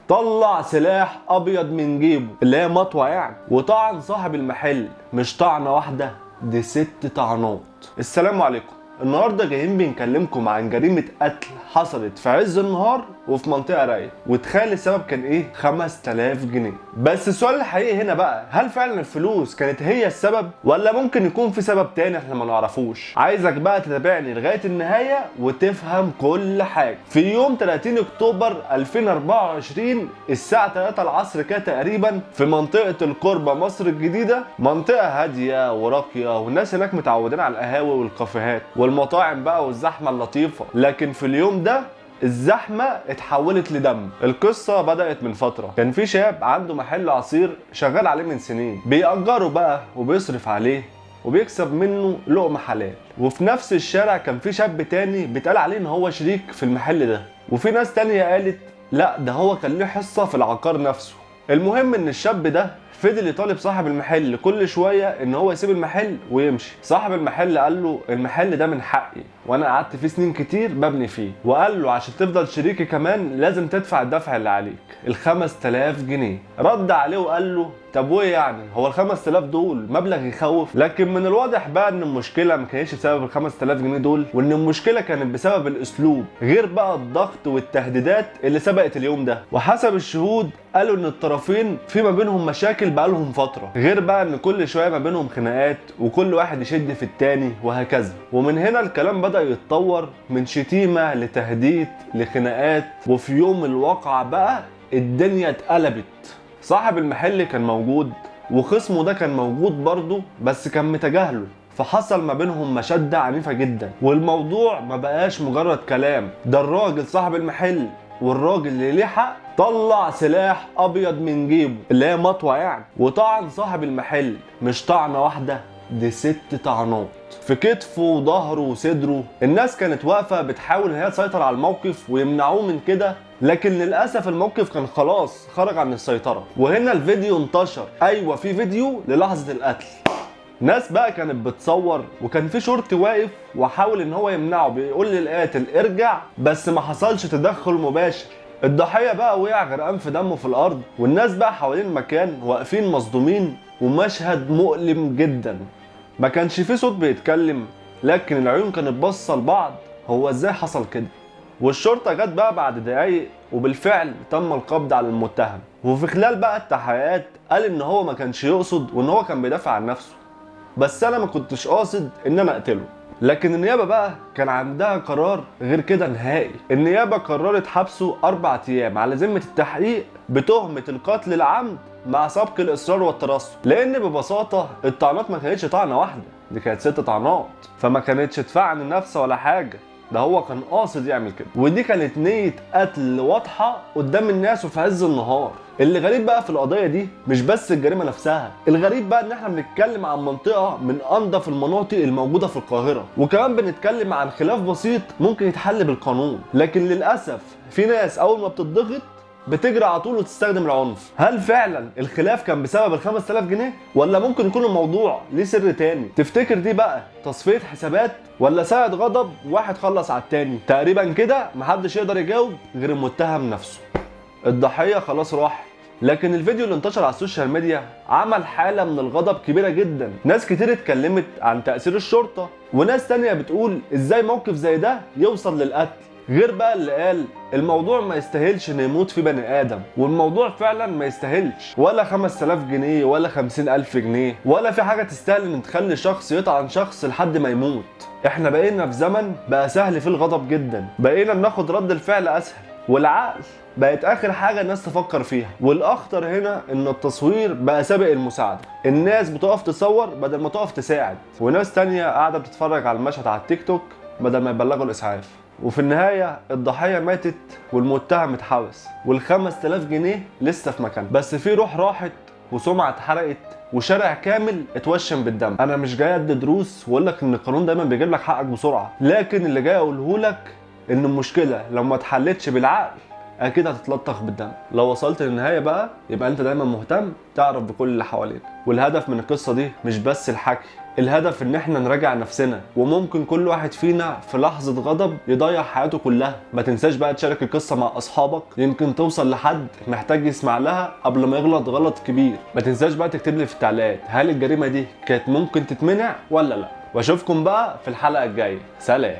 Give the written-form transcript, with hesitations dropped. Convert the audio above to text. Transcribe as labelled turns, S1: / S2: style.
S1: طلع سلاح ابيض من جيبه اللي هي مطوه يعني، وطعن صاحب المحل مش طعنه واحده، دي 6 طعنات. السلام عليكم. النهارده جايين بنكلمكم عن جريمه قتل حصلت في عز النهار وفي منطقه رايقه، وتخيل السبب كان ايه؟ 5000 جنيه. بس السؤال الحقيقي هنا بقى، هل فعلا الفلوس كانت هي السبب ولا ممكن يكون في سبب تاني احنا ما نعرفوش؟ عايزك بقى تتابعني لغايه النهايه وتفهم كل حاجه. في يوم 30 اكتوبر 2024 الساعه 3 العصر كده تقريبا، في منطقه القربه مصر الجديده، منطقه هاديه وراقيه والناس هناك متعودين على القهاوي والكافيهات والمطاعم بقى والزحمه اللطيفه، لكن في اليوم ده الزحمه اتحولت لدم. القصه بدات من فتره، كان في شاب عنده محل عصير شغال عليه من سنين، بيأجره بقى وبيصرف عليه وبيكسب منه لقمه حلال. وفي نفس الشارع كان في شاب تاني بيتقال عليه ان هو شريك في المحل ده، وفي ناس تانية قالت لا ده هو كان له حصه في العقار نفسه. المهم ان الشاب ده فضل يطالب صاحب المحل كل شويه ان هو يسيب المحل ويمشي. صاحب المحل قال له المحل ده من حقي وانا قعدت فيه سنين كتير ببني فيه، وقال له عشان تفضل شريكي كمان لازم تدفع الدفع اللي عليك، ال 5000 جنيه. رد عليه وقال له طب وايه يعني؟ هو ال 5000 دول مبلغ يخوف؟ لكن من الواضح بقى ان المشكله ما كانتش بسبب ال 5000 جنيه دول، وان المشكله كانت بسبب الاسلوب، غير بقى الضغط والتهديدات اللي سبقت اليوم ده. وحسب الشهود قالوا ان الطرفين في ما بينهم مشاكل بقالهم فتره، غير بقى ان كل شويه ما بينهم خناقات وكل واحد يشد في التاني وهكذا. ومن هنا الكلام بدأ يتطور من شتيمه لتهديد لخناقات، وفي يوم الواقعه بقى الدنيا اتقلبت. صاحب المحل كان موجود وخصمه ده كان موجود برضه، بس كان متجاهله، فحصل ما بينهم مشادة عنيفة جدا. والموضوع ما بقاش مجرد كلام، ده الراجل صاحب المحل والراجل اللي ليه حق طلع سلاح ابيض من جيبه اللي هي مطوه يعني، وطعن صاحب المحل مش طعنه واحده، دي 6 طعنات في كتفه وظهره وصدره. الناس كانت واقفه بتحاول ان هي تسيطر على الموقف ويمنعوه من كده، لكن للاسف الموقف كان خلاص خرج عن السيطره. وهنا الفيديو انتشر، ايوه في فيديو للحظه القتل. ناس بقى كانت بتصور، وكان في شرطي واقف وحاول ان هو يمنعه، بيقول للقاتل ارجع، بس ما حصلش تدخل مباشر. الضحيه بقى وقع غرقان في دمه في الارض، والناس بقى حوالين المكان واقفين مصدومين، ومشهد مؤلم جدا. ما كانش في صوت بيتكلم، لكن العيون كانت باصه لبعض، هو ازاي حصل كده؟ والشرطه جت بقى بعد دقايق، وبالفعل تم القبض على المتهم. وفي خلال بقى التحقيقات قال ان هو ما كانش يقصد وان هو كان بيدافع عن نفسه، بس انا ما كنتش قاصد ان انا اقتله. لكن النيابه بقى كان عندها قرار غير كده نهائي. النيابه قررت حبسه 4 ايام على ذمه التحقيق بتهمه القتل العمد مع سبق الاصرار والترصد، لان ببساطه الطعنات ما كانتش طعنه واحده، دي كانت 6 طعنات، فما كانتش دفاع عن النفس ولا حاجه، ده هو كان قاصد يعمل كده. ودي كانت نية قتل واضحة قدام الناس وفي عز النهار. اللي غريب بقى في القضية دي مش بس الجريمة نفسها، الغريب بقى ان احنا بنتكلم عن منطقة من انظف المناطق الموجودة في القاهرة، وكمان بنتكلم عن خلاف بسيط ممكن يتحل بالقانون. لكن للأسف في ناس اول ما بتضغط بتجري على طول وتستخدم العنف. هل فعلا الخلاف كان بسبب ال 5000 جنيه ولا ممكن يكون الموضوع ليه سر تاني؟ تفتكر دي بقى تصفية حسابات ولا ساعة غضب واحد خلص على التاني؟ تقريبا كده محدش يقدر يجاوب غير المتهم نفسه. الضحية خلاص راح، لكن الفيديو اللي انتشر على السوشيال ميديا عمل حالة من الغضب كبيرة جدا. ناس كتير اتكلمت عن تأثير الشرطة، وناس تانية بتقول ازاي موقف زي ده يوصل للقتل، غير بقى اللي قال الموضوع ما يستاهلش ان يموت في بني ادم. والموضوع فعلا ما يستاهلش ولا 5000 جنيه ولا 50000 جنيه، ولا في حاجه تستاهل ان تخلي شخص يطعن شخص لحد ما يموت. احنا بقينا في زمن بقى سهل فيه الغضب جدا، بقينا بناخد رد الفعل اسهل، والعقل بقت اخر حاجه الناس تفكر فيها. والاخطر هنا ان التصوير بقى سابق المساعده، الناس بتقف تصور بدل ما تقف تساعد، وناس تانية قاعده بتتفرج على المشهد على التيك توك بدل ما يبلغوا الاسعاف. وفي النهاية الضحية ماتت والمتهم اتحبس، وال 5000 جنيه لسه في مكانها، بس في روح راحت وسمعة اتحرقت وشارع كامل اتوشم بالدم. انا مش جاي ادي دروس واقول لك ان القانون دايما بيجيب لك حقك بسرعة، لكن اللي جاي اقوله لك ان المشكلة لو ما اتحلتش بالعقل اكيد هتتلطخ بالدم. لو وصلت للنهايه بقى يبقى انت دايما مهتم تعرف بكل اللي حواليك. والهدف من القصه دي مش بس الحكي، الهدف ان احنا نراجع نفسنا، وممكن كل واحد فينا في لحظه غضب يضيع حياته كلها. ما تنساش بقى تشارك القصه مع اصحابك، يمكن توصل لحد محتاج يسمع لها قبل ما يغلط غلط كبير. ما تنساش بقى تكتب لي في التعليقات هل الجريمه دي كانت ممكن تتمنع ولا لا. واشوفكم بقى في الحلقه الجايه. سلام.